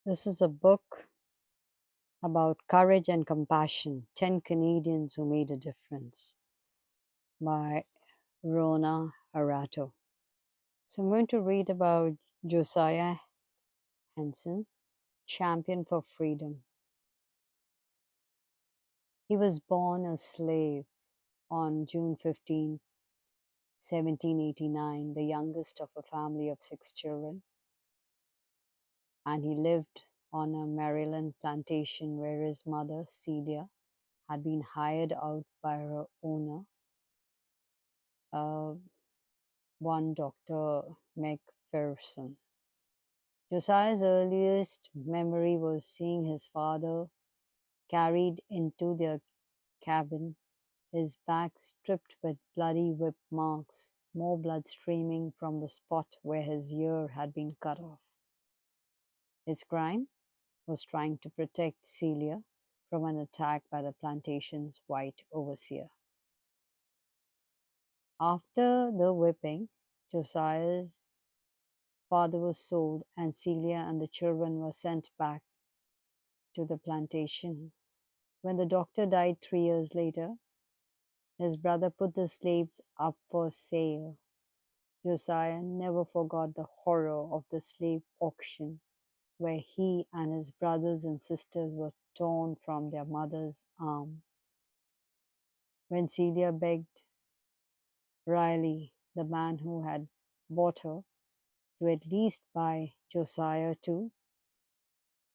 This is a book about courage and compassion 10 Canadians who made a difference by Rona Arato. So I'm going to read about Josiah Henson, champion for freedom. He was born a slave on June 15, 1789, the youngest of a family of 6 children, and he lived on a Maryland plantation where his mother, Celia, had been hired out by her owner, uh, one Dr. McPherson. Josiah's earliest memory was seeing his father carried into their cabin, his back stripped with bloody whip marks, more blood streaming from the spot where his ear had been cut off. His crime was trying to protect Celia from an attack by the plantation's white overseer. After the whipping, Josiah's father was sold, and Celia and the children were sent back to the plantation. When the doctor died 3 years later, his brother put the slaves up for sale. Josiah never forgot the horror of the slave auction, where he and his brothers and sisters were torn from their mother's arms. When Celia begged Riley, the man who had bought her, to at least buy Josiah too,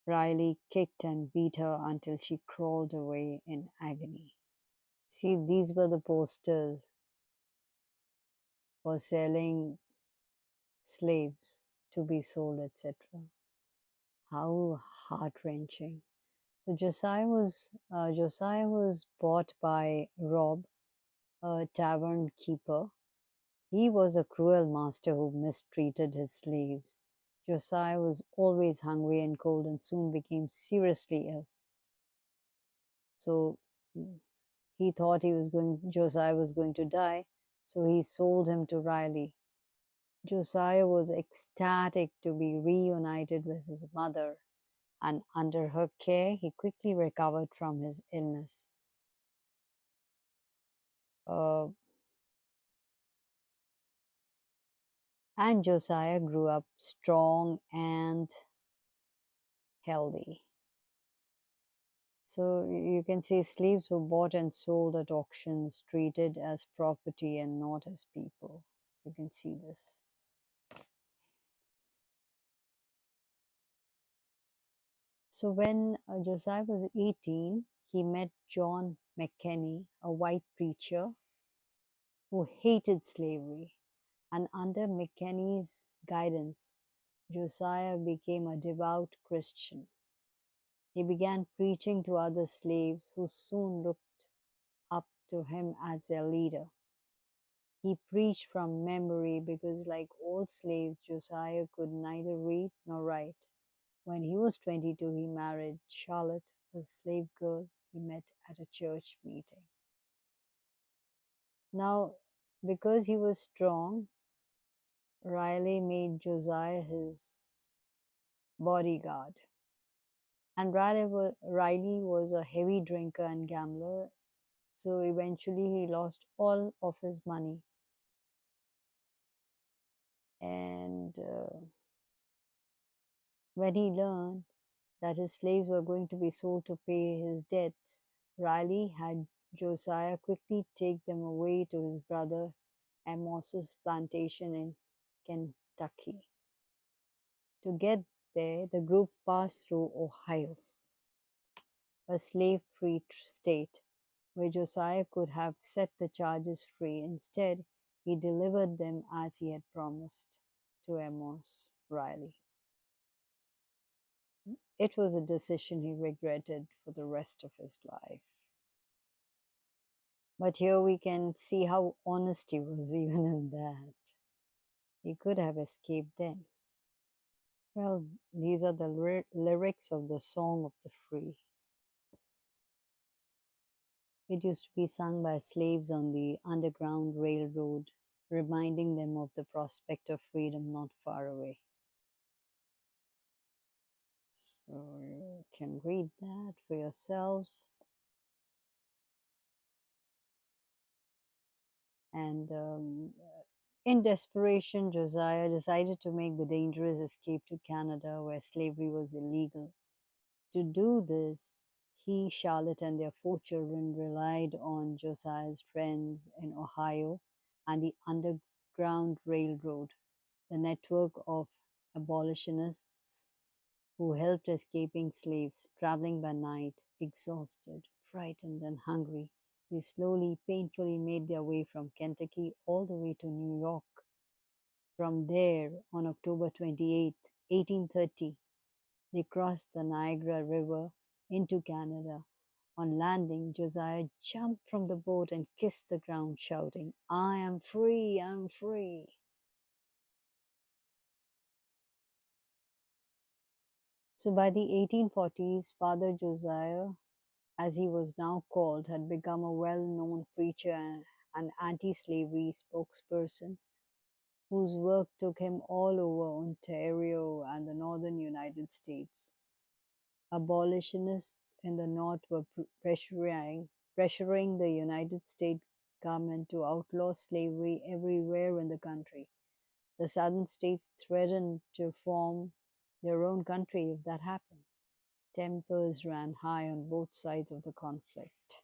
Riley kicked and beat her until she crawled away in agony. See, these were the posters for selling slaves to be sold, etc. How heart-wrenching. So Josiah was bought by Rob, a tavern keeper. He was a cruel master who mistreated his slaves. Josiah was always hungry and cold and soon became seriously ill. So he thought Josiah was going to die, so he sold him to Riley. Josiah was ecstatic to be reunited with his mother, and under her care, he quickly recovered from his illness. And Josiah grew up strong and healthy. So you can say slaves were bought and sold at auctions, treated as property and not as people. You can see this. So when Josiah was 18, he met John McKenney, a white preacher who hated slavery. And under McKenney's guidance, Josiah became a devout Christian. He began preaching to other slaves who soon looked up to him as their leader. He preached from memory because, like all slaves, Josiah could neither read nor write. When he was 22, he married Charlotte, a slave girl he met at a church meeting. Now, because he was strong, Riley made Josiah his bodyguard. And Riley was a heavy drinker and gambler, so eventually he lost all of his money. And when he learned that his slaves were going to be sold to pay his debts, Riley had Josiah quickly take them away to his brother Amos's plantation in Kentucky. To get there, the group passed through Ohio, a slave-free state, where Josiah could have set the charges free. Instead, he delivered them as he had promised to Amos Riley. It was a decision he regretted for the rest of his life. But here we can see how honest he was even in that. He could have escaped then. Well, these are the lyrics of the Song of the Free. It used to be sung by slaves on the Underground Railroad, reminding them of the prospect of freedom not far away. So you can read that for yourselves. And in desperation, Josiah decided to make the dangerous escape to Canada, where slavery was illegal. To do this, he, Charlotte, and their 4 children relied on Josiah's friends in Ohio and the Underground Railroad, the network of abolitionists who helped escaping slaves traveling by night, exhausted, frightened, and hungry. They slowly, painfully made their way from Kentucky all the way to New York. From there, on October 28, 1830, they crossed the Niagara River into Canada. On landing, Josiah jumped from the boat and kissed the ground, shouting, "I am free, I'm free." So by the 1840s, Father Josiah, as he was now called, had become a well known preacher and anti slavery spokesperson whose work took him all over Ontario and the northern United States. Abolitionists in the North were pressuring the United States government to outlaw slavery everywhere in the country. The southern states threatened to form their own country if that happened. Tempers ran high on both sides of the conflict.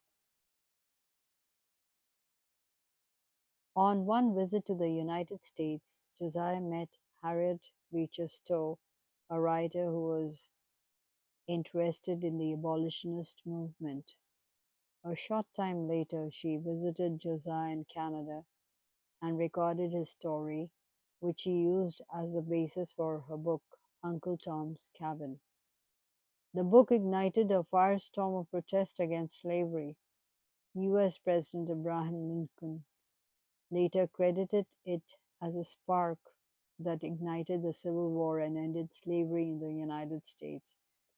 On one visit to the United States, Josiah met Harriet Beecher Stowe, a writer who was interested in the abolitionist movement. A short time later, she visited Josiah in Canada and recorded his story, which she used as the basis for her book, Uncle Tom's Cabin. The book ignited a firestorm of protest against slavery. US President Abraham Lincoln later credited it as a spark that ignited the Civil War and ended slavery in the United States.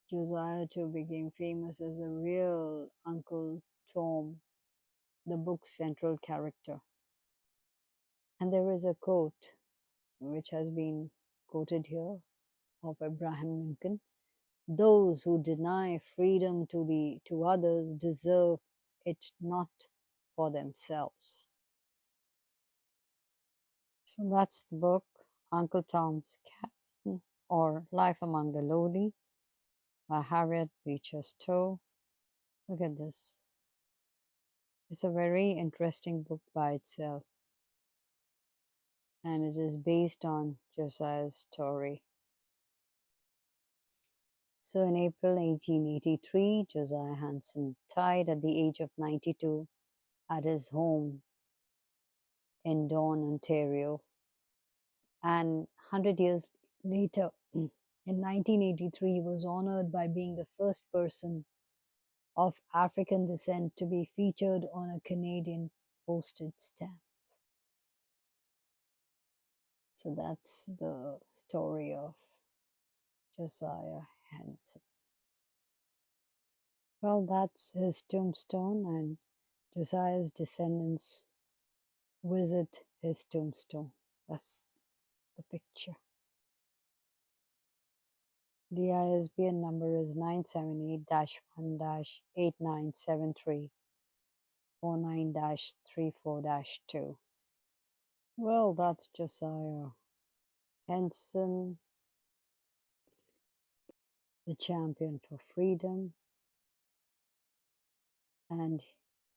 Josiah too became famous as a real Uncle Tom, the book's central character. And there is a quote which has been quoted here of Abraham Lincoln: "Those who deny freedom to others deserve it not for themselves." So that's the book, Uncle Tom's Cabin, or Life Among the Lowly by Harriet Beecher Stowe. Look at this. It's a very interesting book by itself, and it is based on Josiah's story. So in April 1883, Josiah Henson died at the age of 92 at his home in Dawn, Ontario. And 100 years later, in 1983, he was honored by being the first person of African descent to be featured on a Canadian postage stamp. So that's the story of Josiah Henson. Well, that's his tombstone, and Josiah's descendants visit his tombstone. That's the picture. The ISBN number is 978-1-8973 49-34-2. Well, that's Josiah Henson, the champion for freedom, and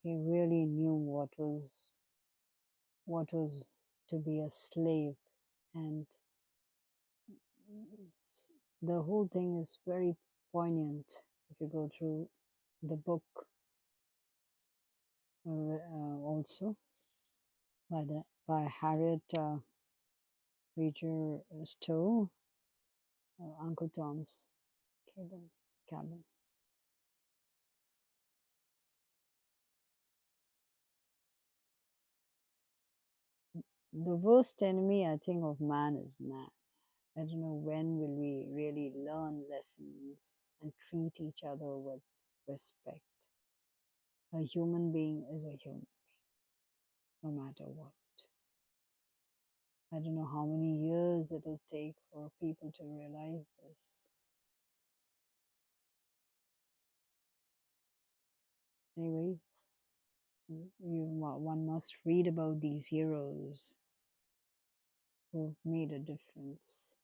he really knew what was to be a slave, and the whole thing is very poignant if you go through the book also by Harriet Beecher Stowe, Uncle Tom's Cabin. The worst enemy, I think, of man is man. I don't know when will we really learn lessons and treat each other with respect. A human being is a human being, no matter what. I don't know how many years it'll take for people to realize this. Anyways, one must read about these heroes who've made a difference.